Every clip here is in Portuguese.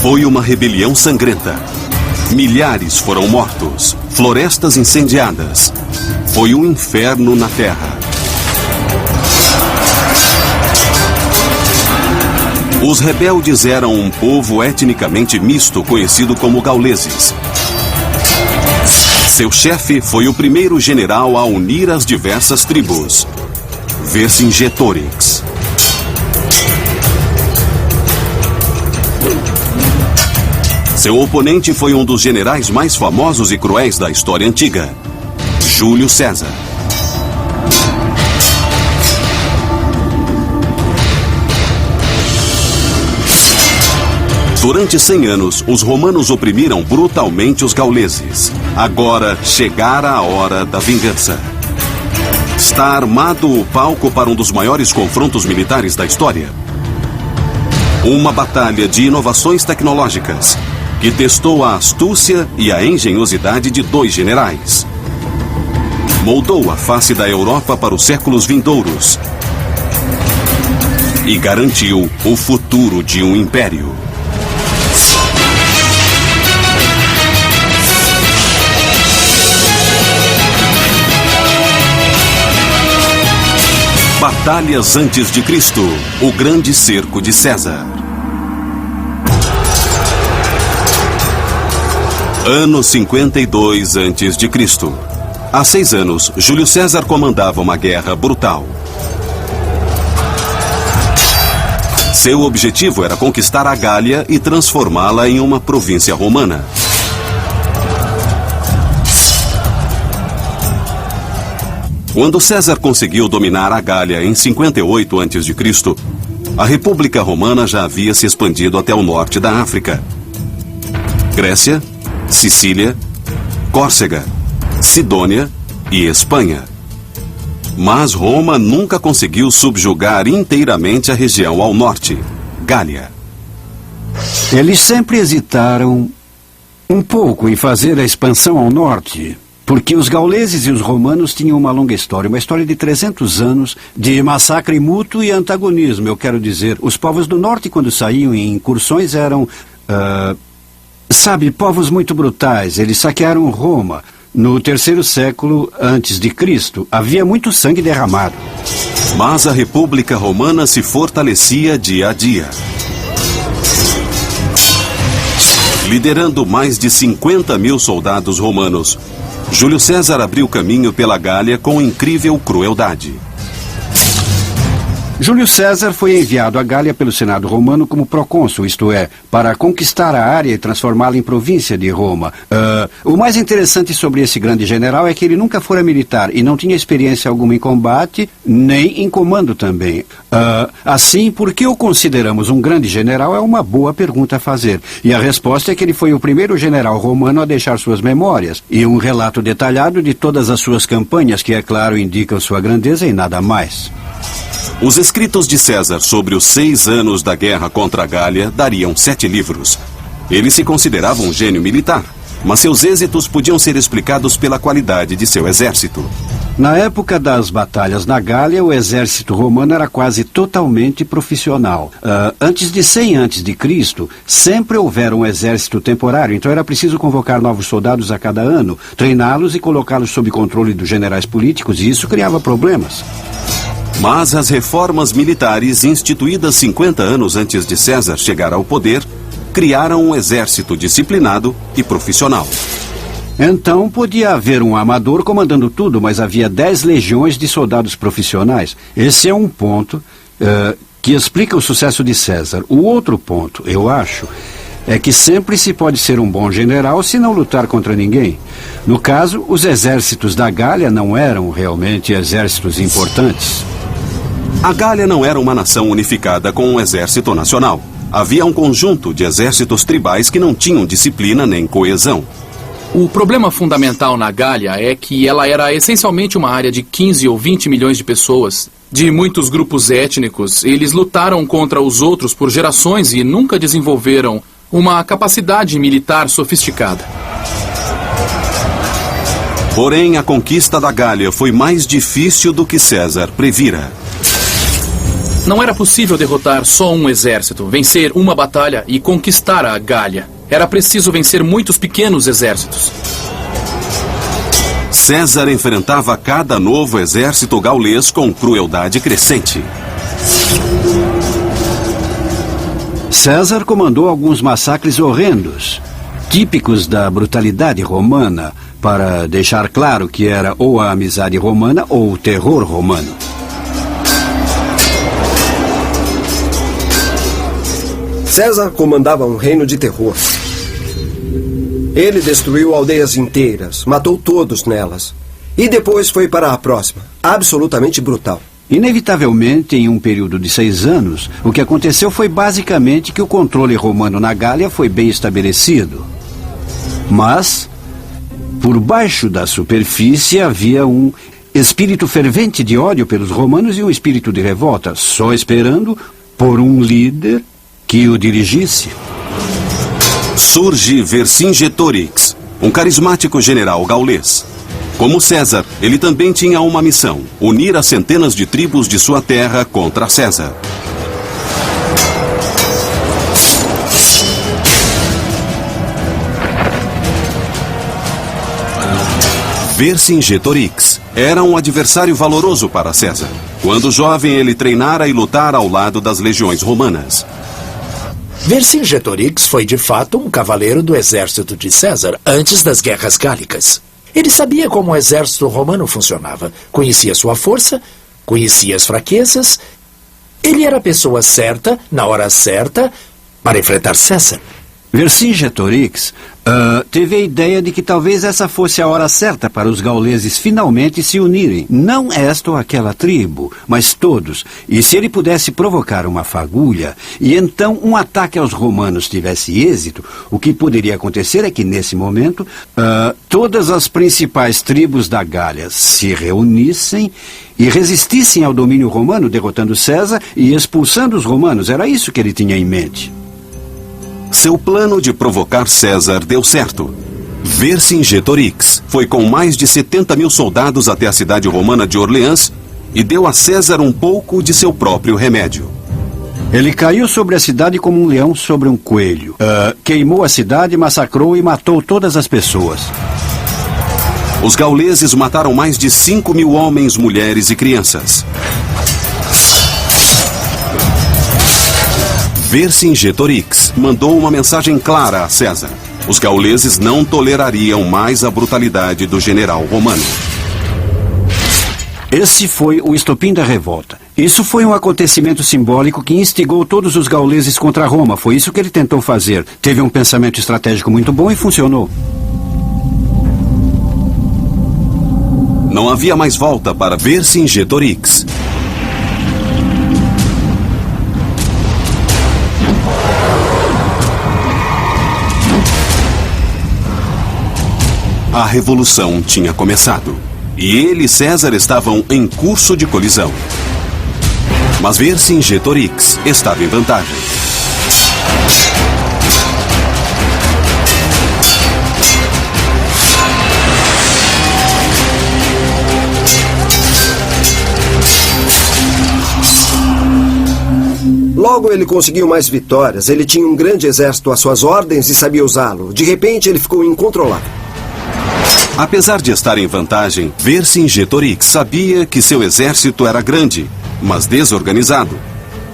Foi uma rebelião sangrenta. Milhares foram mortos, florestas incendiadas. Foi um inferno na terra. Os rebeldes eram um povo etnicamente misto conhecido como gauleses. Seu chefe foi o primeiro general a unir as diversas tribos, Vercingetorix. Seu oponente foi um dos generais mais famosos e cruéis da história antiga, Júlio César. Durante 100 anos, os romanos oprimiram brutalmente os gauleses. Agora chegara a hora da vingança. Está armado o palco para um dos maiores confrontos militares da história. Uma batalha de inovações tecnológicas que testou a astúcia e a engenhosidade de dois generais. Moldou a face da Europa para os séculos vindouros e garantiu o futuro de um império. Batalhas antes de Cristo, o grande cerco de César. Ano 52 antes de Cristo. Há 6 anos, Júlio César comandava uma guerra brutal. Seu objetivo era conquistar a Gália e transformá-la em uma província romana. Quando César conseguiu dominar a Gália em 58 a.C., a República Romana já havia se expandido até o norte da África. Grécia, Sicília, Córcega, Sidônia e Espanha. Mas Roma nunca conseguiu subjugar inteiramente a região ao norte, Gália. Eles sempre hesitaram um pouco em fazer a expansão ao norte, porque os gauleses e os romanos tinham uma longa história, uma história de 300 anos de massacre mútuo e antagonismo. Eu quero dizer, os povos do norte, quando saíam em incursões, eram, povos muito brutais. Eles saquearam Roma. No 3º século antes de Cristo, havia muito sangue derramado. Mas a República Romana se fortalecia dia a dia. Liderando mais de 50 mil soldados romanos, Júlio César abriu caminho pela Gália com incrível crueldade. Júlio César foi enviado à Gália pelo Senado romano como procônsul, isto é, para conquistar a área e transformá-la em província de Roma. O mais interessante sobre esse grande general é que ele nunca fora militar e não tinha experiência alguma em combate, nem em comando também. Assim, por que o consideramos um grande general é uma boa pergunta a fazer. E a resposta é que ele foi o primeiro general romano a deixar suas memórias e um relato detalhado de todas as suas campanhas, que, é claro, indicam sua grandeza e nada mais. Os escritos de César sobre os 6 anos da guerra contra a Gália dariam 7 livros. Ele se considerava um gênio militar, mas seus êxitos podiam ser explicados pela qualidade de seu exército. Na época das batalhas na Gália, o exército romano era quase totalmente profissional. Antes de 100 a.C., sempre houvera um exército temporário, então era preciso convocar novos soldados a cada ano, treiná-los e colocá-los sob controle dos generais políticos, e isso criava problemas. Mas as reformas militares instituídas 50 anos antes de César chegar ao poder criaram um exército disciplinado e profissional. Então podia haver um amador comandando tudo, mas havia 10 legiões de soldados profissionais. Esse é um ponto que explica o sucesso de César. O outro ponto, eu acho, é que sempre se pode ser um bom general se não lutar contra ninguém. No caso, os exércitos da Gália não eram realmente exércitos importantes. A Gália não era uma nação unificada com um exército nacional. Havia um conjunto de exércitos tribais que não tinham disciplina nem coesão. O problema fundamental na Gália é que ela era essencialmente uma área de 15 ou 20 milhões de pessoas, de muitos grupos étnicos. Eles lutaram contra os outros por gerações e nunca desenvolveram uma capacidade militar sofisticada. Porém, a conquista da Gália foi mais difícil do que César previra. Não era possível derrotar só um exército, vencer uma batalha e conquistar a Gália. Era preciso vencer muitos pequenos exércitos. César enfrentava cada novo exército gaulês com crueldade crescente. César comandou alguns massacres horrendos, típicos da brutalidade romana, para deixar claro que era ou a amizade romana ou o terror romano. César comandava um reino de terror. Ele destruiu aldeias inteiras, matou todos nelas. E depois foi para a próxima, absolutamente brutal. Inevitavelmente, em um período de 6 anos, o que aconteceu foi basicamente que o controle romano na Gália foi bem estabelecido. Mas, por baixo da superfície, havia um espírito fervente de ódio pelos romanos e um espírito de revolta, só esperando por um líder que o dirigisse. Surge Vercingetorix, um carismático general gaulês. Como César, ele também tinha uma missão: unir as centenas de tribos de sua terra contra César. Vercingetorix era um adversário valoroso para César. Quando jovem, ele treinara e lutara ao lado das legiões romanas. Vercingetorix foi de fato um cavaleiro do exército de César antes das guerras gálicas. Ele sabia como o exército romano funcionava, conhecia sua força, conhecia as fraquezas. Ele era a pessoa certa, na hora certa, para enfrentar César. Vercingetorix teve a ideia de que talvez essa fosse a hora certa para os gauleses finalmente se unirem. Não esta ou aquela tribo, mas todos. E se ele pudesse provocar uma fagulha e então um ataque aos romanos tivesse êxito, o que poderia acontecer é que nesse momento todas as principais tribos da Gália se reunissem e resistissem ao domínio romano, derrotando César e expulsando os romanos. Era isso que ele tinha em mente. Seu plano de provocar César deu certo. Vercingetorix foi com mais de 70 mil soldados até a cidade romana de Orleans e deu a César um pouco de seu próprio remédio. Ele caiu sobre a cidade como um leão sobre um coelho. Queimou a cidade, massacrou e matou todas as pessoas. Os gauleses mataram mais de 5 mil homens, mulheres e crianças. Vercingetorix mandou uma mensagem clara a César. Os gauleses não tolerariam mais a brutalidade do general romano. Esse foi o estopim da revolta. Isso foi um acontecimento simbólico que instigou todos os gauleses contra Roma. Foi isso que ele tentou fazer. Teve um pensamento estratégico muito bom e funcionou. Não havia mais volta para Vercingetorix. A revolução tinha começado. E ele e César estavam em curso de colisão. Mas Vercingetorix estava em vantagem. Logo ele conseguiu mais vitórias. Ele tinha um grande exército às suas ordens e sabia usá-lo. De repente ele ficou incontrolável. Apesar de estar em vantagem, Vercingetorix sabia que seu exército era grande, mas desorganizado.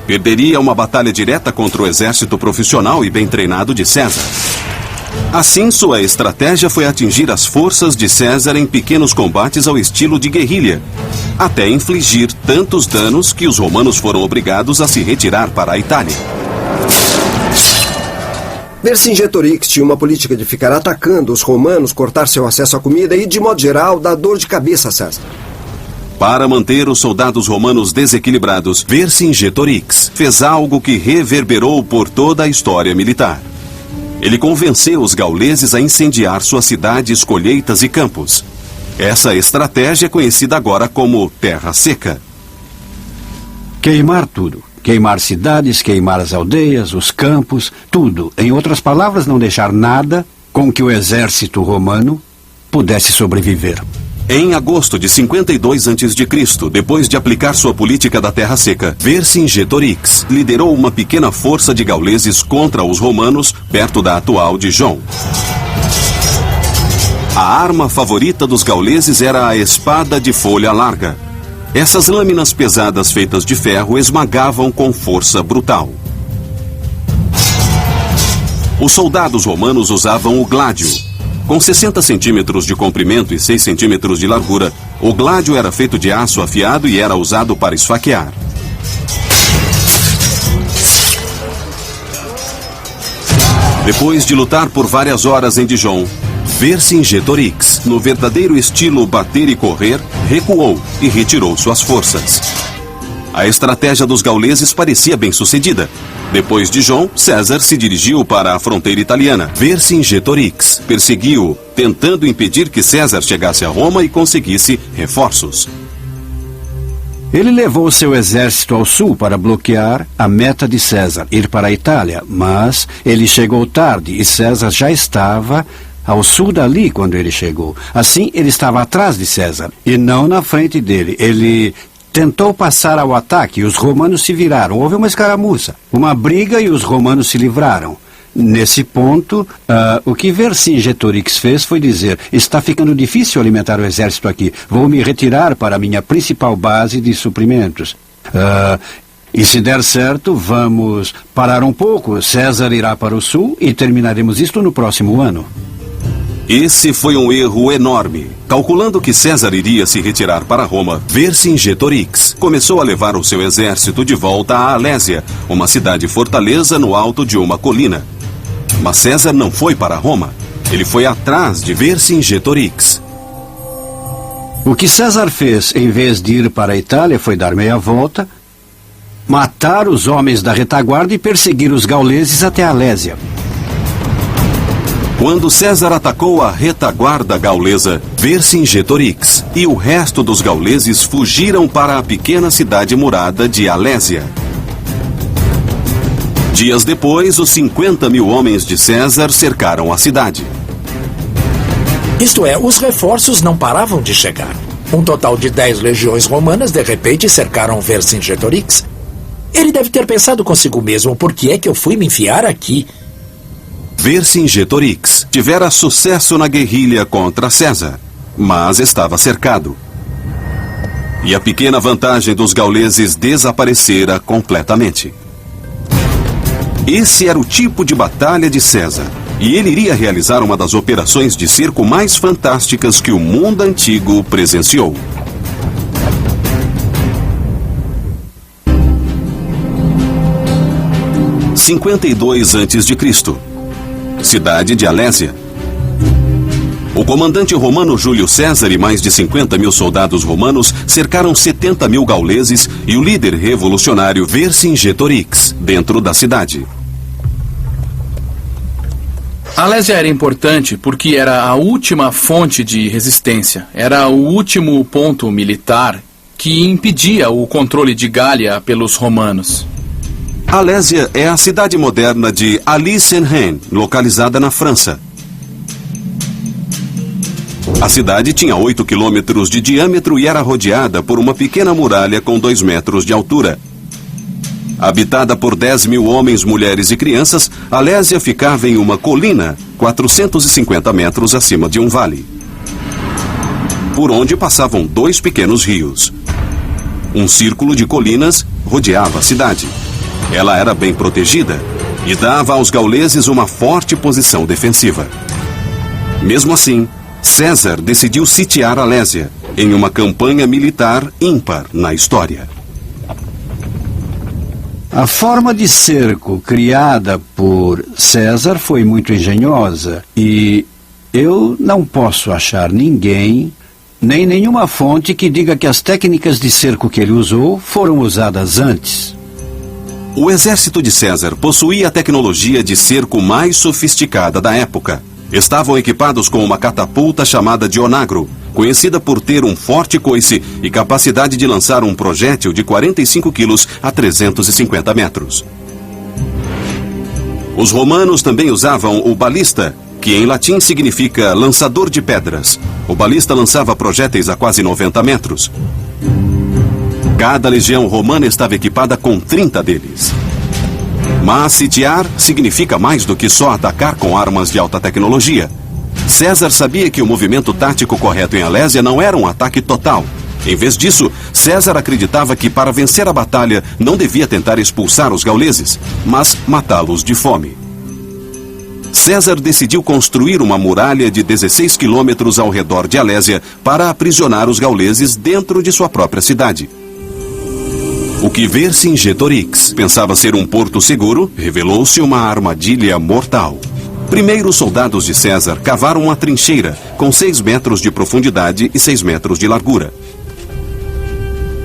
Perderia uma batalha direta contra o exército profissional e bem treinado de César. Assim, sua estratégia foi atingir as forças de César em pequenos combates ao estilo de guerrilha, até infligir tantos danos que os romanos foram obrigados a se retirar para a Itália. Vercingetorix tinha uma política de ficar atacando os romanos, cortar seu acesso à comida e, de modo geral, dar dor de cabeça a César. Para manter os soldados romanos desequilibrados, Vercingetorix fez algo que reverberou por toda a história militar. Ele convenceu os gauleses a incendiar suas cidades, colheitas e campos. Essa estratégia é conhecida agora como Terra Seca. Queimar tudo. Queimar cidades, queimar as aldeias, os campos, tudo. Em outras palavras, não deixar nada com que o exército romano pudesse sobreviver. Em agosto de 52 a.C., depois de aplicar sua política da terra seca, Vercingetorix liderou uma pequena força de gauleses contra os romanos perto da atual Dijon. A arma favorita dos gauleses era a espada de folha larga. Essas lâminas pesadas feitas de ferro esmagavam com força brutal. Os soldados romanos usavam o gládio. Com 60 centímetros de comprimento e 6 centímetros de largura, o gládio era feito de aço afiado e era usado para esfaquear. Depois de lutar por várias horas em Dijon, Vercingetorix, no verdadeiro estilo bater e correr, recuou e retirou suas forças. A estratégia dos gauleses parecia bem-sucedida. Depois de Dijon, César se dirigiu para a fronteira italiana. Vercingetorix perseguiu-o, tentando impedir que César chegasse a Roma e conseguisse reforços. Ele levou seu exército ao sul para bloquear a meta de César, ir para a Itália, mas ele chegou tarde e César já estava ao sul dali quando ele chegou. Assim, ele estava atrás de César e não na frente dele. Ele tentou passar ao ataque e os romanos se viraram. Houve uma escaramuça, uma briga e os romanos se livraram. Nesse ponto, o que Vercingetorix fez foi dizer: está ficando difícil alimentar o exército aqui. Vou me retirar para a minha principal base de suprimentos. E se der certo, vamos parar um pouco. César irá para o sul e terminaremos isto no próximo ano. Esse foi um erro enorme. Calculando que César iria se retirar para Roma, Vercingetorix começou a levar o seu exército de volta a Alésia, uma cidade-fortaleza no alto de uma colina. Mas César não foi para Roma. Ele foi atrás de Vercingetorix. O que César fez, em vez de ir para a Itália, foi dar meia volta, matar os homens da retaguarda e perseguir os gauleses até a Alésia. Quando César atacou a retaguarda gaulesa, Vercingetorix e o resto dos gauleses fugiram para a pequena cidade murada de Alésia. Dias depois, os 50.000 homens de César cercaram a cidade. Isto é, os reforços não paravam de chegar. Um total de 10 legiões romanas de repente cercaram Vercingetorix. Ele deve ter pensado consigo mesmo: por que é que eu fui me enfiar aqui? Vercingetorix tivera sucesso na guerrilha contra César, mas estava cercado. E a pequena vantagem dos gauleses desaparecera completamente. Esse era o tipo de batalha de César, e ele iria realizar uma das operações de cerco mais fantásticas que o mundo antigo presenciou. Em 52 a.C., cidade de Alésia. O comandante romano Júlio César e mais de 50.000 soldados romanos cercaram 70.000 gauleses e o líder revolucionário Vercingetorix dentro da cidade. Alésia era importante porque era a última fonte de resistência. Era o último ponto militar que impedia o controle de Gália pelos romanos. Alésia é a cidade moderna de Alys-en-Rhin, localizada na França. A cidade tinha 8 quilômetros de diâmetro e era rodeada por uma pequena muralha com 2 metros de altura. Habitada por 10.000 homens, mulheres e crianças, Alésia ficava em uma colina, 450 metros acima de um vale, por onde passavam 2 pequenos rios. Um círculo de colinas rodeava a cidade. Ela era bem protegida e dava aos gauleses uma forte posição defensiva. Mesmo assim, César decidiu sitiar Alésia em uma campanha militar ímpar na história. A forma de cerco criada por César foi muito engenhosa e eu não posso achar ninguém, nem nenhuma fonte que diga que as técnicas de cerco que ele usou foram usadas antes. O exército de César possuía a tecnologia de cerco mais sofisticada da época. Estavam equipados com uma catapulta chamada de onagro, conhecida por ter um forte coice e capacidade de lançar um projétil de 45 quilos a 350 metros. Os romanos também usavam o balista, que em latim significa lançador de pedras. O balista lançava projéteis a quase 90 metros. Cada legião romana estava equipada com 30 deles. Mas sitiar significa mais do que só atacar com armas de alta tecnologia. César sabia que o movimento tático correto em Alésia não era um ataque total. Em vez disso, César acreditava que para vencer a batalha não devia tentar expulsar os gauleses, mas matá-los de fome. César decidiu construir uma muralha de 16 quilômetros ao redor de Alésia para aprisionar os gauleses dentro de sua própria cidade. O que Vercingetorix pensava ser um porto seguro, revelou-se uma armadilha mortal. Primeiro, os soldados de César cavaram uma trincheira com 6 metros de profundidade e 6 metros de largura.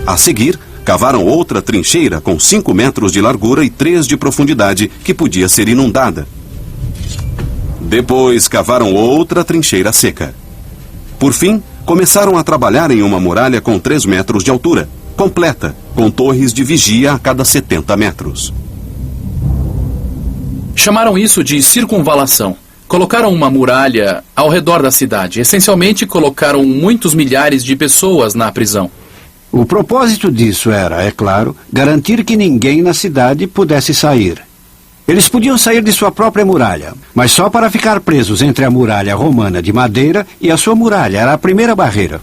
A seguir, cavaram outra trincheira com 5 metros de largura e 3 de profundidade, que podia ser inundada. Depois, cavaram outra trincheira seca. Por fim, começaram a trabalhar em uma muralha com 3 metros de altura, completa, com torres de vigia a cada 70 metros. Chamaram isso de circunvalação. Colocaram uma muralha ao redor da cidade. Essencialmente, colocaram muitos milhares de pessoas na prisão. O propósito disso era, é claro, garantir que ninguém na cidade pudesse sair. Eles podiam sair de sua própria muralha, mas só para ficar presos entre a muralha romana de madeira e a sua muralha. Era a primeira barreira.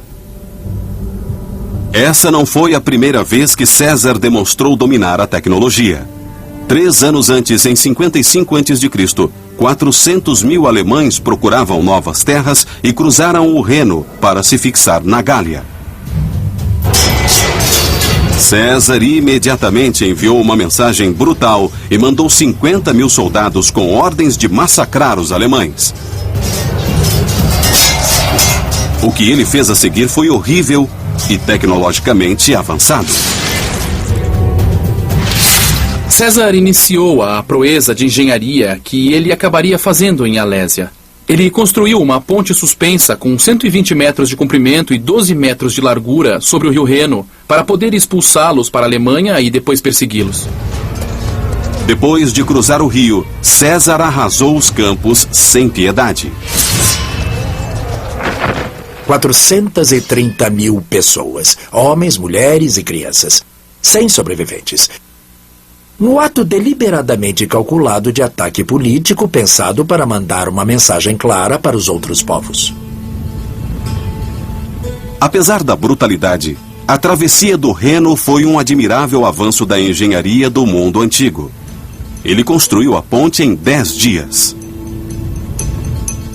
Essa não foi a primeira vez que César demonstrou dominar a tecnologia. 3 anos antes, em 55 a.C., 400 mil alemães procuravam novas terras e cruzaram o Reno para se fixar na Gália. César imediatamente enviou uma mensagem brutal e mandou 50 mil soldados com ordens de massacrar os alemães. O que ele fez a seguir foi horrível e tecnologicamente avançado. César iniciou a proeza de engenharia que ele acabaria fazendo em Alésia. Ele construiu uma ponte suspensa com 120 metros de comprimento e 12 metros de largura sobre o rio Reno para poder expulsá-los para a Alemanha e depois persegui-los. Depois de cruzar o rio, César arrasou os campos sem piedade. 430 mil pessoas, homens, mulheres e crianças, sem sobreviventes. No ato deliberadamente calculado de ataque político pensado para mandar uma mensagem clara para os outros povos. Apesar da brutalidade, a travessia do Reno foi um admirável avanço da engenharia do mundo antigo. Ele construiu a ponte em 10 dias.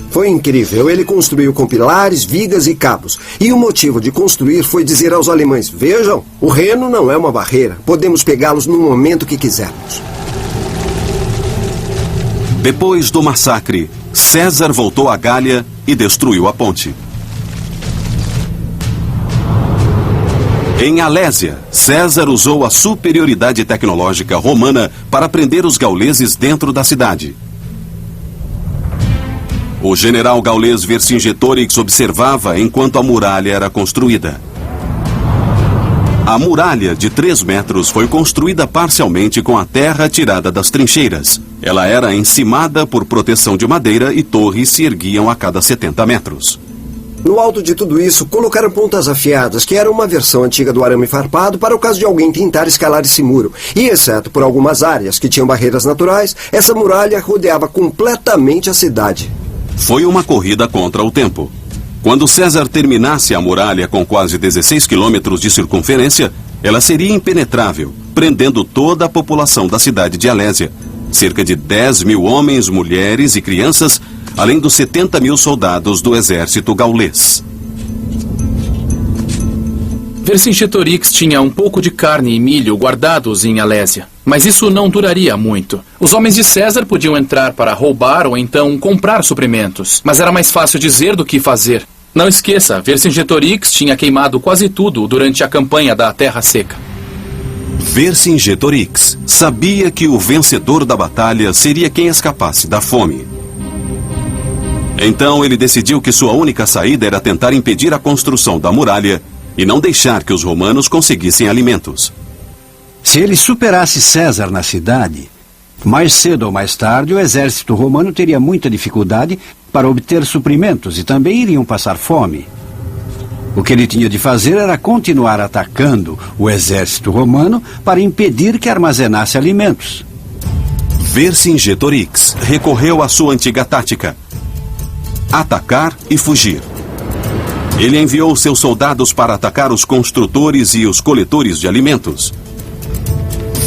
Foi incrível. Ele construiu com pilares, vigas e cabos. E o motivo de construir foi dizer aos alemães: vejam, o Reno não é uma barreira. Podemos pegá-los no momento que quisermos. Depois do massacre, César voltou à Gália e destruiu a ponte. Em Alésia, César usou a superioridade tecnológica romana para prender os gauleses dentro da cidade. O general gaulês Vercingetorix observava enquanto a muralha era construída. A muralha de 3 metros foi construída parcialmente com a terra tirada das trincheiras. Ela era encimada por proteção de madeira e torres se erguiam a cada 70 metros. No alto de tudo isso, colocaram pontas afiadas, que era uma versão antiga do arame farpado para o caso de alguém tentar escalar esse muro. E, exceto por algumas áreas que tinham barreiras naturais, essa muralha rodeava completamente a cidade. Foi uma corrida contra o tempo. Quando César terminasse a muralha com quase 16 quilômetros de circunferência, ela seria impenetrável, prendendo toda a população da cidade de Alésia. Cerca de 10 mil homens, mulheres e crianças, além dos 70 mil soldados do exército gaulês. Vercingetorix tinha um pouco de carne e milho guardados em Alésia, mas isso não duraria muito. Os homens de César podiam entrar para roubar ou então comprar suprimentos, mas era mais fácil dizer do que fazer. Não esqueça, Vercingetorix tinha queimado quase tudo durante a campanha da Terra Seca. Vercingetorix sabia que o vencedor da batalha seria quem escapasse da fome. Então ele decidiu que sua única saída era tentar impedir a construção da muralha e não deixar que os romanos conseguissem alimentos. Se ele superasse César na cidade, mais cedo ou mais tarde o exército romano teria muita dificuldade para obter suprimentos e também iriam passar fome. O que ele tinha de fazer era continuar atacando o exército romano para impedir que armazenasse alimentos. Vercingetorix recorreu à sua antiga tática: atacar e fugir. Ele enviou seus soldados para atacar os construtores e os coletores de alimentos.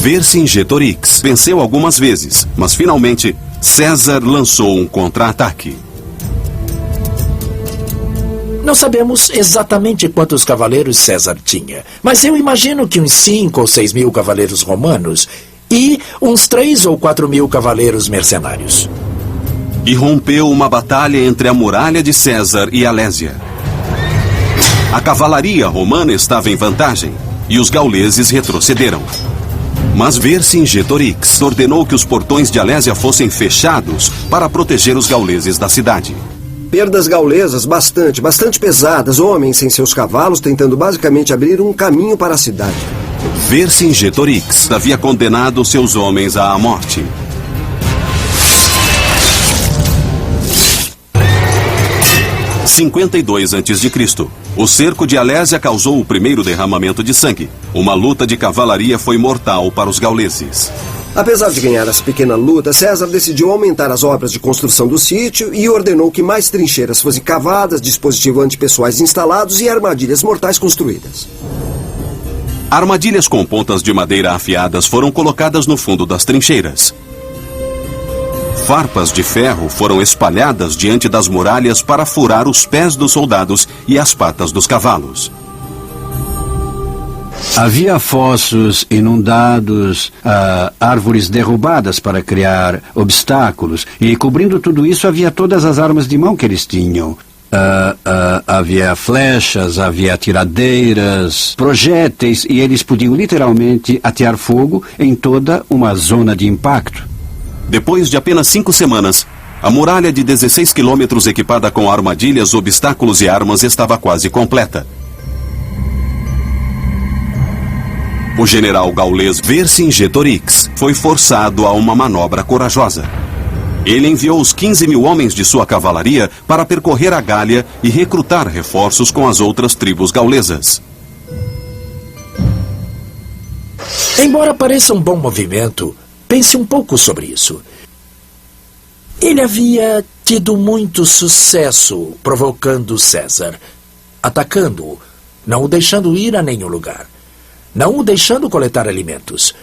Vercingetorix venceu algumas vezes, mas finalmente César lançou um contra-ataque. Não sabemos exatamente quantos cavaleiros César tinha, mas eu imagino que uns 5 ou 6 mil cavaleiros romanos e uns 3 ou 4 mil cavaleiros mercenários. E rompeu uma batalha entre a muralha de César e Alésia. A cavalaria romana estava em vantagem e os gauleses retrocederam. Mas Vercingetorix ordenou que os portões de Alésia fossem fechados para proteger os gauleses da cidade. Perdas gaulesas bastante pesadas, homens sem seus cavalos tentando basicamente abrir um caminho para a cidade. Vercingetorix havia condenado seus homens à morte. Em 52 a.C., o cerco de Alésia causou o primeiro derramamento de sangue. Uma luta de cavalaria foi mortal para os gauleses. Apesar de ganhar essa pequena luta, César decidiu aumentar as obras de construção do sítio e ordenou que mais trincheiras fossem cavadas, dispositivos antipessoais instalados e armadilhas mortais construídas. Armadilhas com pontas de madeira afiadas foram colocadas no fundo das trincheiras. Farpas de ferro foram espalhadas diante das muralhas para furar os pés dos soldados e as patas dos cavalos. Havia fossos inundados, árvores derrubadas para criar obstáculos. E cobrindo tudo isso havia todas as armas de mão que eles tinham. Havia flechas, havia tiradeiras, projéteis, e eles podiam literalmente atear fogo em toda uma zona de impacto. Depois de apenas 5 semanas, a muralha de 16 quilômetros equipada com armadilhas, obstáculos e armas estava quase completa. O general gaulês Vercingetorix foi forçado a uma manobra corajosa. Ele enviou os 15 mil homens de sua cavalaria para percorrer a Gália e recrutar reforços com as outras tribos gaulesas. Embora pareça um bom movimento, pense um pouco sobre isso. Ele havia tido muito sucesso provocando César, atacando-o, não o deixando ir a nenhum lugar, não o deixando coletar alimentos.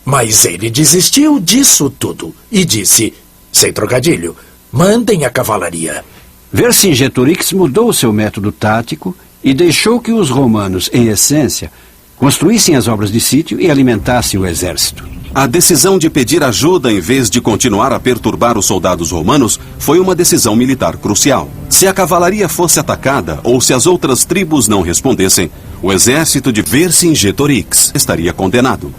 Mas ele desistiu disso tudo e disse, sem trocadilho, mandem a cavalaria. Vercingetorix mudou seu método tático e deixou que os romanos, em essência, construíssem as obras de sítio e alimentassem o exército. A decisão de pedir ajuda em vez de continuar a perturbar os soldados romanos foi uma decisão militar crucial. Se a cavalaria fosse atacada ou se as outras tribos não respondessem, o exército de Vercingetorix estaria condenado.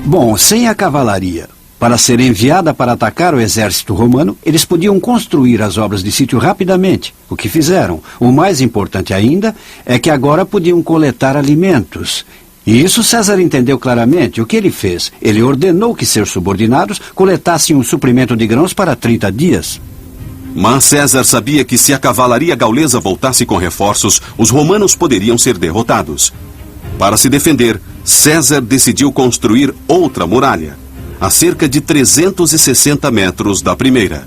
Bom, sem a cavalaria, para ser enviada para atacar o exército romano, eles podiam construir as obras de sítio rapidamente, o que fizeram. O mais importante ainda é que agora podiam coletar alimentos. E isso César entendeu claramente. O que ele fez? Ele ordenou que seus subordinados coletassem um suprimento de grãos para 30 dias. Mas César sabia que se a cavalaria gaulesa voltasse com reforços, os romanos poderiam ser derrotados. Para se defender, César decidiu construir outra muralha, a cerca de 360 metros da primeira.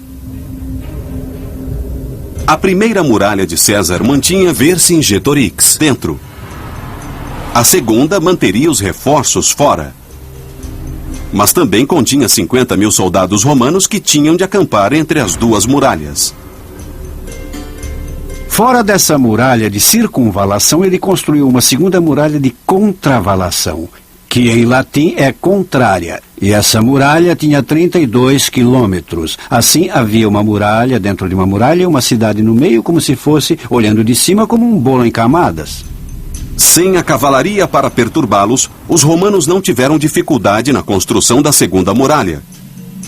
A primeira muralha de César mantinha Vercingetorix dentro. A segunda manteria os reforços fora. Mas também continha 50 mil soldados romanos que tinham de acampar entre as duas muralhas. Fora dessa muralha de circunvalação, ele construiu uma segunda muralha de contravalação, que em latim é contrária. E essa muralha tinha 32 quilômetros. Assim, havia uma muralha dentro de uma muralha e uma cidade no meio, como se fosse, olhando de cima, como um bolo em camadas. Sem a cavalaria para perturbá-los, os romanos não tiveram dificuldade na construção da segunda muralha.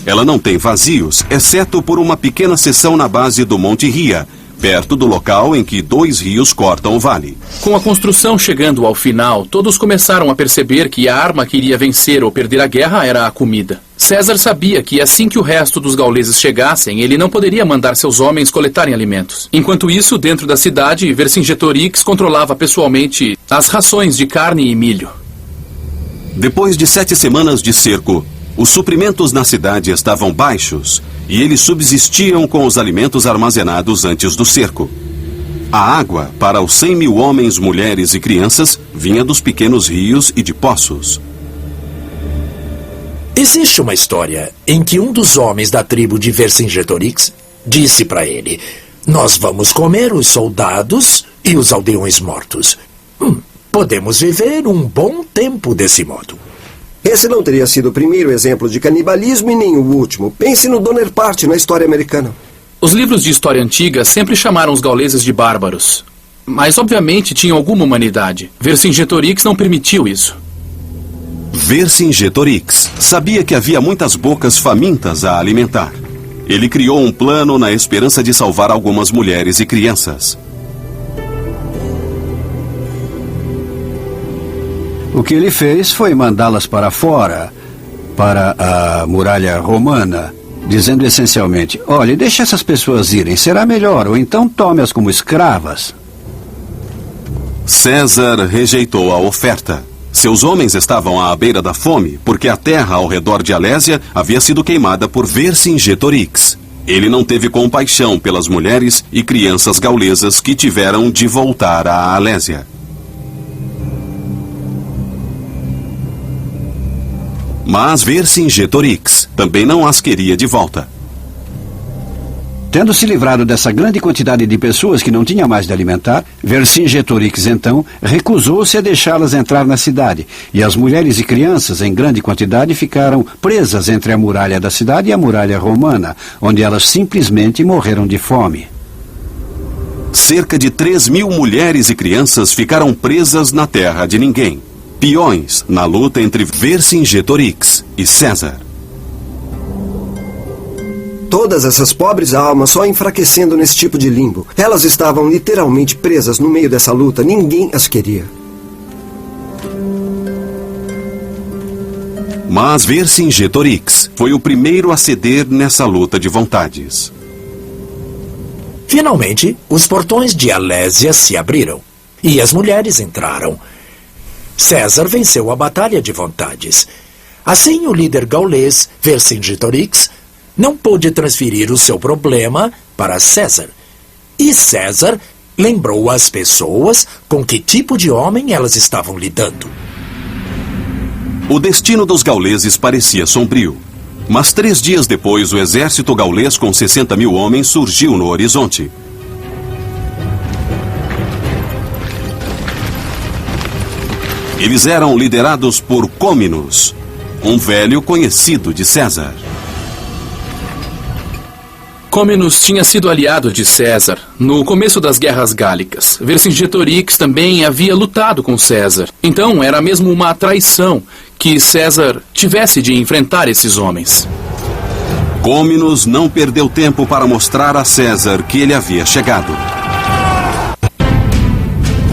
Ela não tem vazios, exceto por uma pequena seção na base do Monte Ria, perto do local em que 2 rios cortam o vale. Com a construção chegando ao final, todos começaram a perceber que a arma que iria vencer ou perder a guerra era a comida. César sabia que assim que o resto dos gauleses chegassem, ele não poderia mandar seus homens coletarem alimentos. Enquanto isso, dentro da cidade, Vercingetorix controlava pessoalmente as rações de carne e milho. Depois de 7 semanas de cerco, os suprimentos na cidade estavam baixos e eles subsistiam com os alimentos armazenados antes do cerco. A água para os 100.000 homens, mulheres e crianças vinha dos pequenos rios e de poços. Existe uma história em que um dos homens da tribo de Vercingetorix disse para ele: "Nós vamos comer os soldados e os aldeões mortos. Podemos viver um bom tempo desse modo." Esse não teria sido o primeiro exemplo de canibalismo e nem o último. Pense no Donner Party na história americana. Os livros de história antiga sempre chamaram os gauleses de bárbaros. Mas, obviamente, tinham alguma humanidade. Vercingetorix não permitiu isso. Vercingetorix sabia que havia muitas bocas famintas a alimentar. Ele criou um plano na esperança de salvar algumas mulheres e crianças. O que ele fez foi mandá-las para fora, para a muralha romana, dizendo essencialmente: olhe, deixe essas pessoas irem, será melhor, ou então tome-as como escravas. César rejeitou a oferta. Seus homens estavam à beira da fome, porque a terra ao redor de Alésia havia sido queimada por Vercingetorix. Ele não teve compaixão pelas mulheres e crianças gaulesas que tiveram de voltar à Alésia. Mas Vercingetorix também não as queria de volta. Tendo se livrado dessa grande quantidade de pessoas que não tinha mais de alimentar, Vercingetorix, então, recusou-se a deixá-las entrar na cidade, e as mulheres e crianças, em grande quantidade, ficaram presas entre a muralha da cidade e a muralha romana, onde elas simplesmente morreram de fome. Cerca de 3.000 mulheres e crianças ficaram presas na terra de ninguém, peões na luta entre Vercingetorix e César. Todas essas pobres almas só enfraquecendo nesse tipo de limbo. Elas estavam literalmente presas no meio dessa luta. Ninguém as queria. Mas Vercingetorix foi o primeiro a ceder nessa luta de vontades. Finalmente, os portões de Alésia se abriram e as mulheres entraram. César venceu a batalha de vontades. Assim, o líder gaulês, Vercingetorix, não pôde transferir o seu problema para César. E César lembrou às pessoas com que tipo de homem elas estavam lidando. O destino dos gauleses parecia sombrio. Mas 3 dias depois, o exército gaulês com 60.000 homens surgiu no horizonte. Eles eram liderados por Côminus, um velho conhecido de César. Côminus tinha sido aliado de César no começo das guerras gálicas. Vercingetorix também havia lutado com César. Então era mesmo uma traição que César tivesse de enfrentar esses homens. Côminus não perdeu tempo para mostrar a César que ele havia chegado.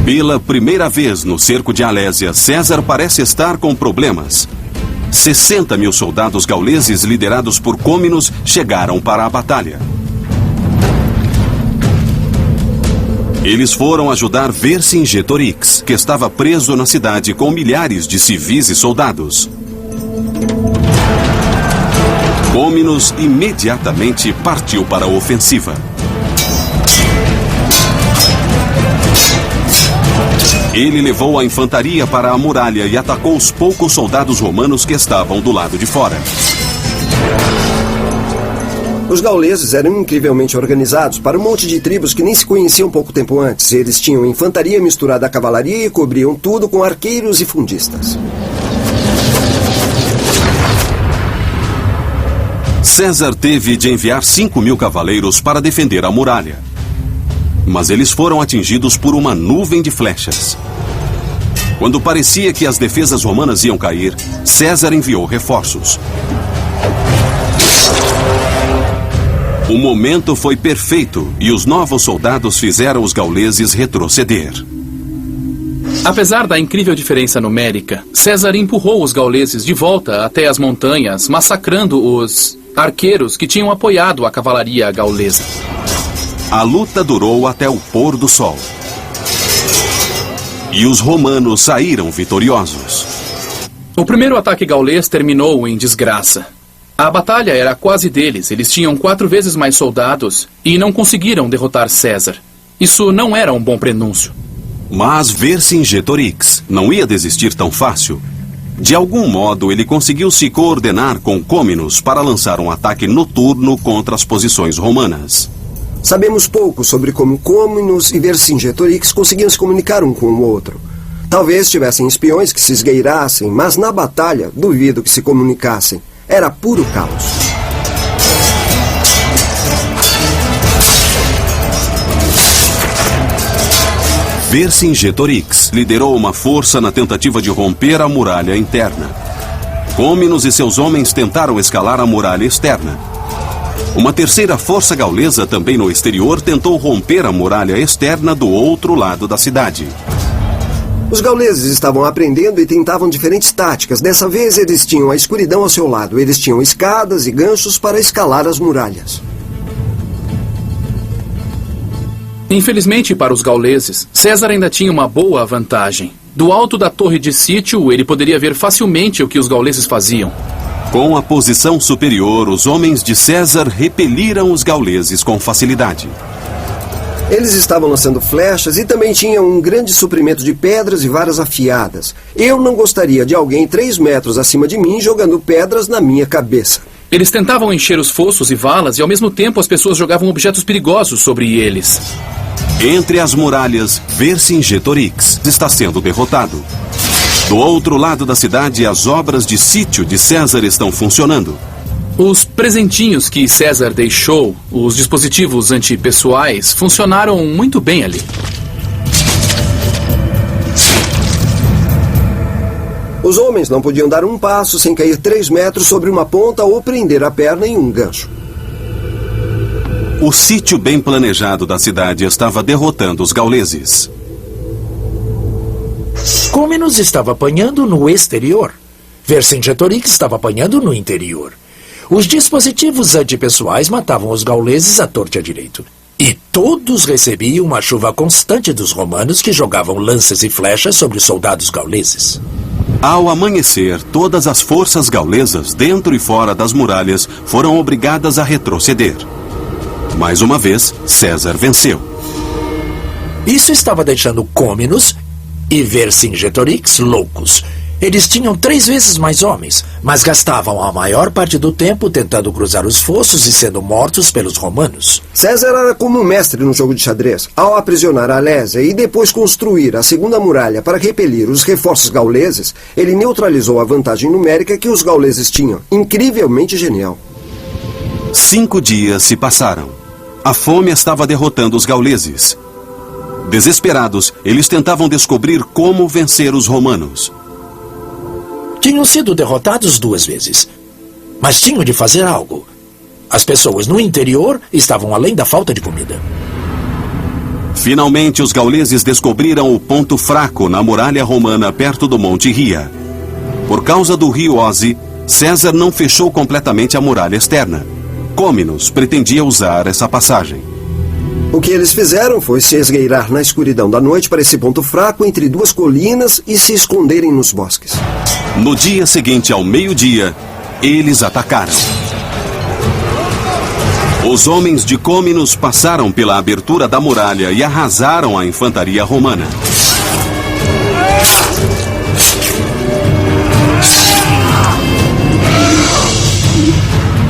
Pela primeira vez no cerco de Alésia, César parece estar com problemas. 60.000 soldados gauleses liderados por Côminus chegaram para a batalha. Eles foram ajudar Vercingetorix, que estava preso na cidade com milhares de civis e soldados. Côminus imediatamente partiu para a ofensiva. Ele levou a infantaria para a muralha e atacou os poucos soldados romanos que estavam do lado de fora. Os gauleses eram incrivelmente organizados para um monte de tribos que nem se conheciam pouco tempo antes. Eles tinham infantaria misturada à cavalaria e cobriam tudo com arqueiros e fundistas. César teve de enviar 5.000 cavaleiros para defender a muralha. Mas eles foram atingidos por uma nuvem de flechas. Quando parecia que as defesas romanas iam cair, César enviou reforços. O momento foi perfeito e os novos soldados fizeram os gauleses retroceder. Apesar da incrível diferença numérica, César empurrou os gauleses de volta até as montanhas, massacrando os arqueiros que tinham apoiado a cavalaria gaulesa. A luta durou até o pôr do sol. E os romanos saíram vitoriosos. O primeiro ataque gaulês terminou em desgraça. A batalha era quase deles. Eles tinham 4 vezes mais soldados e não conseguiram derrotar César. Isso não era um bom prenúncio. Mas Vercingetorix não ia desistir tão fácil. De algum modo, ele conseguiu se coordenar com Côminos para lançar um ataque noturno contra as posições romanas. Sabemos pouco sobre como Côminos e Vercingetorix conseguiam se comunicar um com o outro. Talvez tivessem espiões que se esgueirassem, mas na batalha, duvido que se comunicassem. Era puro caos. Vercingetorix liderou uma força na tentativa de romper a muralha interna. Côminos e seus homens tentaram escalar a muralha externa. Uma terceira força gaulesa, também no exterior, tentou romper a muralha externa do outro lado da cidade. Os gauleses estavam aprendendo e tentavam diferentes táticas. Dessa vez, eles tinham a escuridão ao seu lado. Eles tinham escadas e ganchos para escalar as muralhas. Infelizmente para os gauleses, César ainda tinha uma boa vantagem. Do alto da torre de sítio, ele poderia ver facilmente o que os gauleses faziam. Com a posição superior, os homens de César repeliram os gauleses com facilidade. Eles estavam lançando flechas e também tinham um grande suprimento de pedras e varas afiadas. Eu não gostaria de alguém 3 metros acima de mim jogando pedras na minha cabeça. Eles tentavam encher os fossos e valas e ao mesmo tempo as pessoas jogavam objetos perigosos sobre eles. Entre as muralhas, Vercingetorix está sendo derrotado. Do outro lado da cidade, as obras de sítio de César estão funcionando. Os presentinhos que César deixou, os dispositivos antipessoais, funcionaram muito bem ali. Os homens não podiam dar um passo sem cair 3 metros sobre uma ponta ou prender a perna em um gancho. O sítio bem planejado da cidade estava derrotando os gauleses. Côminos estava apanhando no exterior. Vercingetorix estava apanhando no interior. Os dispositivos antipessoais matavam os gauleses à torta e à direito. E todos recebiam uma chuva constante dos romanos que jogavam lanças e flechas sobre os soldados gauleses. Ao amanhecer, todas as forças gaulesas, dentro e fora das muralhas, foram obrigadas a retroceder. Mais uma vez, César venceu. Isso estava deixando Côminos e Vercingetorix loucos. Eles tinham 3 vezes mais homens, mas gastavam a maior parte do tempo tentando cruzar os fossos e sendo mortos pelos romanos. César era como um mestre no jogo de xadrez. Ao aprisionar a Lésia e depois construir a segunda muralha para repelir os reforços gauleses, ele neutralizou a vantagem numérica que os gauleses tinham. Incrivelmente genial. 5 dias se passaram. A fome estava derrotando os gauleses. Desesperados, eles tentavam descobrir como vencer os romanos. Tinham sido derrotados 2 vezes, mas tinham de fazer algo. As pessoas no interior estavam além da falta de comida. Finalmente, os gauleses descobriram o ponto fraco na muralha romana perto do Monte Ria. Por causa do rio Oze, César não fechou completamente a muralha externa. Côminos pretendia usar essa passagem. O que eles fizeram foi se esgueirar na escuridão da noite para esse ponto fraco entre 2 colinas e se esconderem nos bosques. No dia seguinte, ao meio-dia, eles atacaram. Os homens de Côminos passaram pela abertura da muralha e arrasaram a infantaria romana.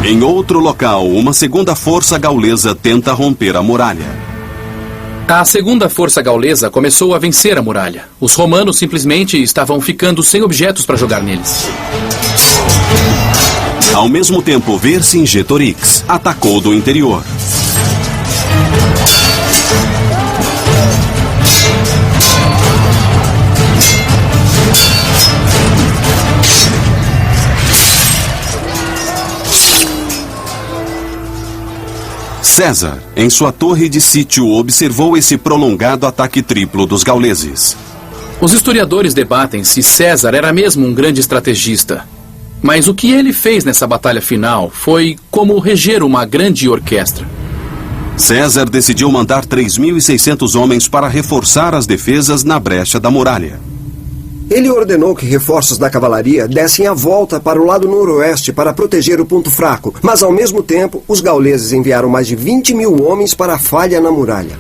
Em outro local, uma segunda força gaulesa tenta romper a muralha. A segunda força gaulesa começou a vencer a muralha. Os romanos simplesmente estavam ficando sem objetos para jogar neles. Ao mesmo tempo, Vercingetorix atacou do interior. César, em sua torre de sítio, observou esse prolongado ataque triplo dos gauleses. Os historiadores debatem se César era mesmo um grande estrategista. Mas o que ele fez nessa batalha final foi como reger uma grande orquestra. César decidiu mandar 3.600 homens para reforçar as defesas na brecha da muralha. Ele ordenou que reforços da cavalaria dessem a volta para o lado noroeste para proteger o ponto fraco, mas ao mesmo tempo os gauleses enviaram mais de 20 mil homens para a falha na muralha.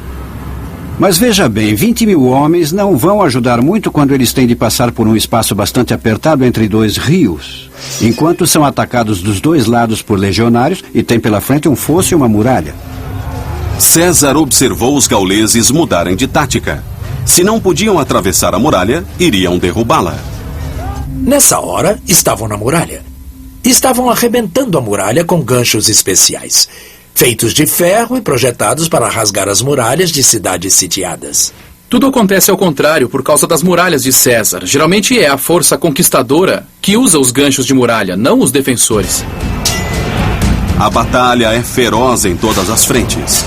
Mas veja bem, 20 mil homens não vão ajudar muito quando eles têm de passar por um espaço bastante apertado entre dois rios, enquanto são atacados dos dois lados por legionários e tem pela frente um fosso e uma muralha. César observou os gauleses mudarem de tática. Se não podiam atravessar a muralha, iriam derrubá-la. Nessa hora, estavam na muralha. Estavam arrebentando a muralha com ganchos especiais, feitos de ferro e projetados para rasgar as muralhas de cidades sitiadas. Tudo acontece ao contrário por causa das muralhas de César. Geralmente é a força conquistadora que usa os ganchos de muralha, não os defensores. A batalha é feroz em todas as frentes.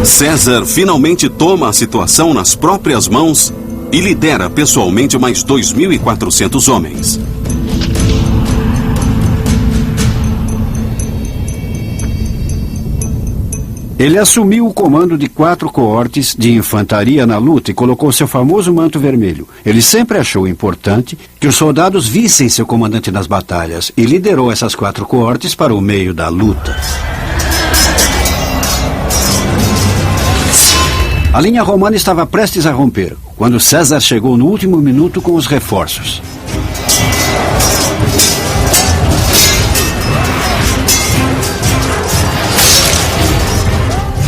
César finalmente toma a situação nas próprias mãos e lidera pessoalmente mais 2.400 homens. Ele assumiu o comando de 4 coortes de infantaria na luta e colocou seu famoso manto vermelho. Ele sempre achou importante que os soldados vissem seu comandante nas batalhas e liderou essas 4 coortes para o meio da luta. A linha romana estava prestes a romper, quando César chegou no último minuto com os reforços.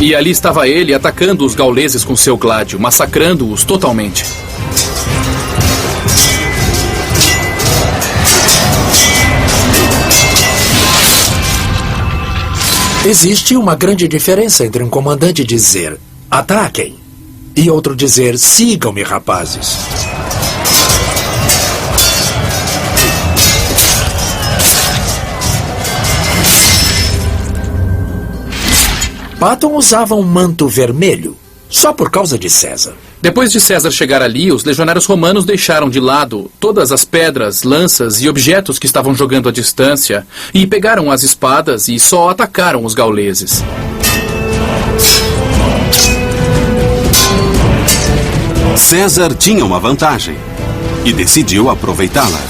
E ali estava ele atacando os gauleses com seu gládio, massacrando-os totalmente. Existe uma grande diferença entre um comandante dizer "ataquem" e outro dizer "sigam-me, rapazes". Patton usava um manto vermelho só por causa de César. Depois de César chegar ali, os legionários romanos deixaram de lado todas as pedras, lanças e objetos que estavam jogando à distância e pegaram as espadas e só atacaram os gauleses. César tinha uma vantagem e decidiu aproveitá-la.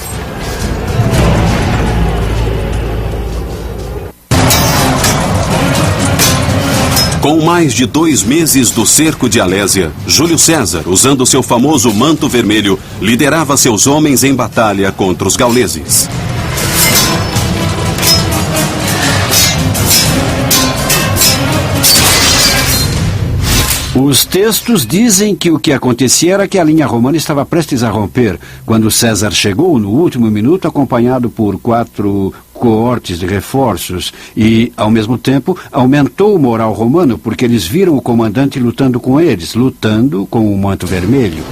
Com mais de 2 meses do cerco de Alésia, Júlio César, usando seu famoso manto vermelho, liderava seus homens em batalha contra os gauleses. Os textos dizem que o que acontecia era que a linha romana estava prestes a romper, quando César chegou no último minuto acompanhado por 4 coortes de reforços e, ao mesmo tempo, aumentou o moral romano porque eles viram o comandante lutando com eles, lutando com o manto vermelho.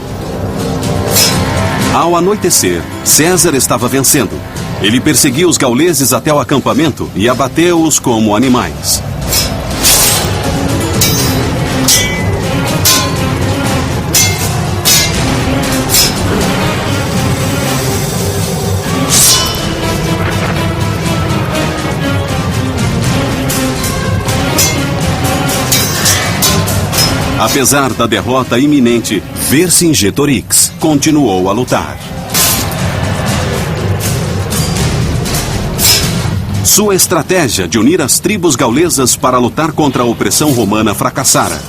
Ao anoitecer, César estava vencendo. Ele perseguia os gauleses até o acampamento e abateu-os como animais. Apesar da derrota iminente, Vercingetorix continuou a lutar. Sua estratégia de unir as tribos gaulesas para lutar contra a opressão romana fracassara.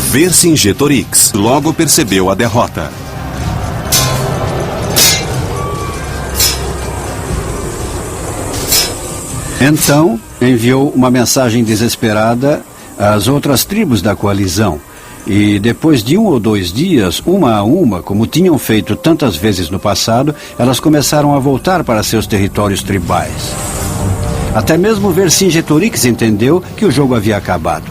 Vercingetorix logo percebeu a derrota. Então, enviou uma mensagem desesperada às outras tribos da coalizão. E depois de 1 ou 2 dias, uma a uma, como tinham feito tantas vezes no passado, elas começaram a voltar para seus territórios tribais. Até mesmo Vercingetorix entendeu que o jogo havia acabado.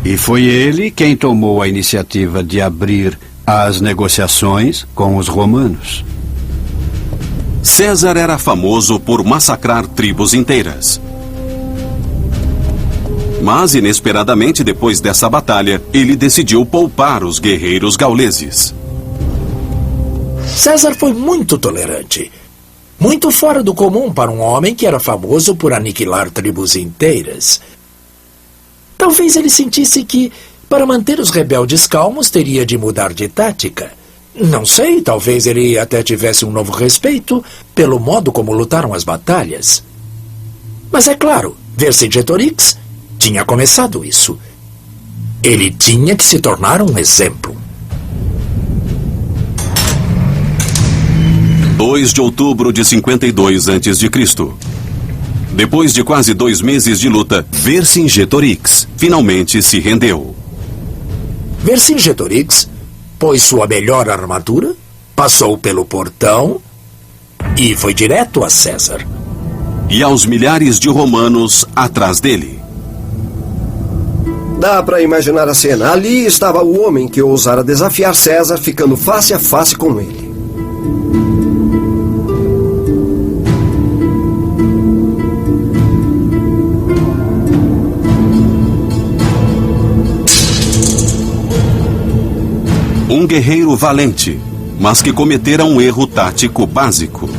E foi ele quem tomou a iniciativa de abrir as negociações com os romanos. César era famoso por massacrar tribos inteiras. Mas, inesperadamente, depois dessa batalha, ele decidiu poupar os guerreiros gauleses. César foi muito tolerante. Muito fora do comum para um homem que era famoso por aniquilar tribos inteiras. Talvez ele sentisse que, para manter os rebeldes calmos, teria de mudar de tática. Não sei, talvez ele até tivesse um novo respeito pelo modo como lutaram as batalhas. Mas é claro, Vercingetorix tinha começado isso. Ele tinha que se tornar um exemplo. 2 de outubro de 52 a.C. Depois de quase 2 meses de luta, Vercingetorix finalmente se rendeu. Vercingetorix pôs sua melhor armadura, passou pelo portão e foi direto a César. E aos milhares de romanos atrás dele. Dá para imaginar a cena. Ali estava o homem que ousara desafiar César, ficando face a face com ele. Um guerreiro valente, mas que cometera um erro tático básico.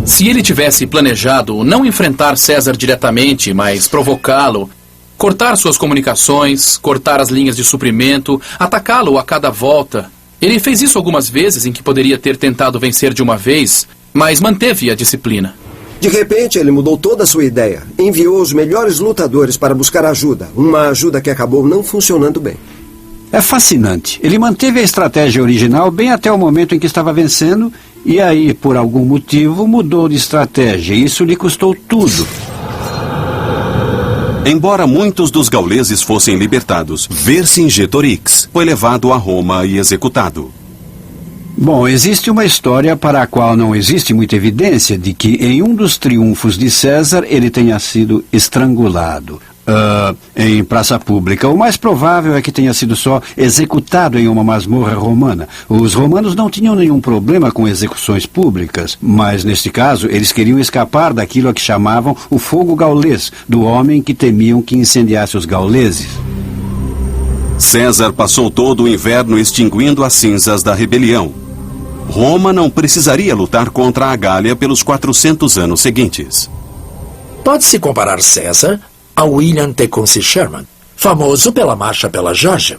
Se ele tivesse planejado não enfrentar César diretamente, mas provocá-lo, cortar suas comunicações, cortar as linhas de suprimento, atacá-lo a cada volta. Ele fez isso algumas vezes em que poderia ter tentado vencer de uma vez, mas manteve a disciplina. De repente, ele mudou toda a sua ideia. Enviou os melhores lutadores para buscar ajuda. Uma ajuda que acabou não funcionando bem. É fascinante. Ele manteve a estratégia original bem até o momento em que estava vencendo, e aí, por algum motivo, mudou de estratégia. Isso lhe custou tudo. Embora muitos dos gauleses fossem libertados, Vercingetorix foi levado a Roma e executado. Bom, existe uma história para a qual não existe muita evidência de que em um dos triunfos de César ele tenha sido estrangulado. Em praça pública. O mais provável é que tenha sido só executado em uma masmorra romana. Os romanos não tinham nenhum problema com execuções públicas, mas neste caso eles queriam escapar daquilo a que chamavam o fogo gaulês, do homem que temiam que incendiasse os gauleses. César passou todo o inverno extinguindo as cinzas da rebelião. Roma não precisaria lutar contra a Gália pelos 400 anos seguintes. Pode-se comparar César a William Tecumseh Sherman, famoso pela Marcha pela Geórgia.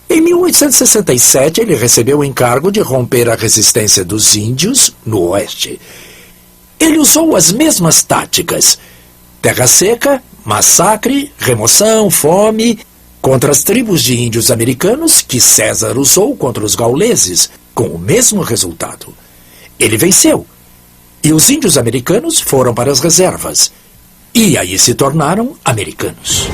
Em 1867, ele recebeu o encargo de romper a resistência dos índios no oeste. Ele usou as mesmas táticas: terra seca, massacre, remoção, fome, contra as tribos de índios americanos que César usou contra os gauleses, com o mesmo resultado. Ele venceu, e os índios americanos foram para as reservas. E aí se tornaram americanos.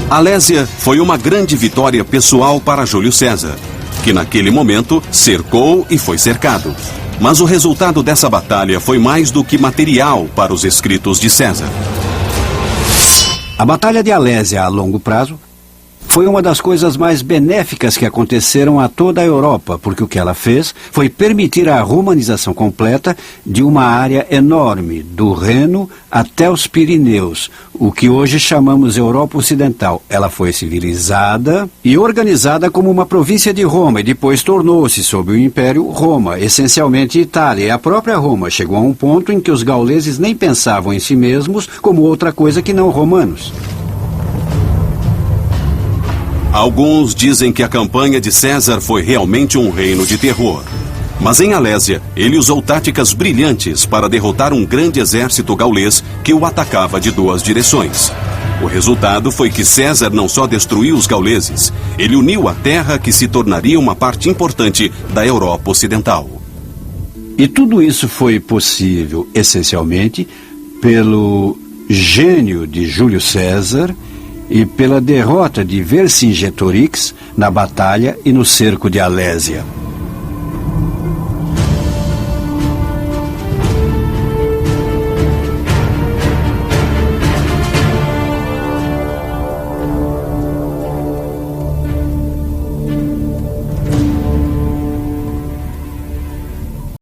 Alésia foi uma grande vitória pessoal para Júlio César, que naquele momento cercou e foi cercado. Mas o resultado dessa batalha foi mais do que material para os escritos de César. A Batalha de Alésia, a longo prazo, foi uma das coisas mais benéficas que aconteceram a toda a Europa, porque o que ela fez foi permitir a romanização completa de uma área enorme, do Reno até os Pirineus, o que hoje chamamos Europa Ocidental. Ela foi civilizada e organizada como uma província de Roma e depois tornou-se, sob o Império, Roma, essencialmente Itália. E a própria Roma chegou a um ponto em que os gauleses nem pensavam em si mesmos como outra coisa que não romanos. Alguns dizem que a campanha de César foi realmente um reino de terror. Mas em Alésia, ele usou táticas brilhantes para derrotar um grande exército gaulês que o atacava de 2 direções. O resultado foi que César não só destruiu os gauleses, ele uniu a terra que se tornaria uma parte importante da Europa Ocidental. E tudo isso foi possível, essencialmente, pelo gênio de Júlio César e pela derrota de Vercingetorix na batalha e no cerco de Alésia.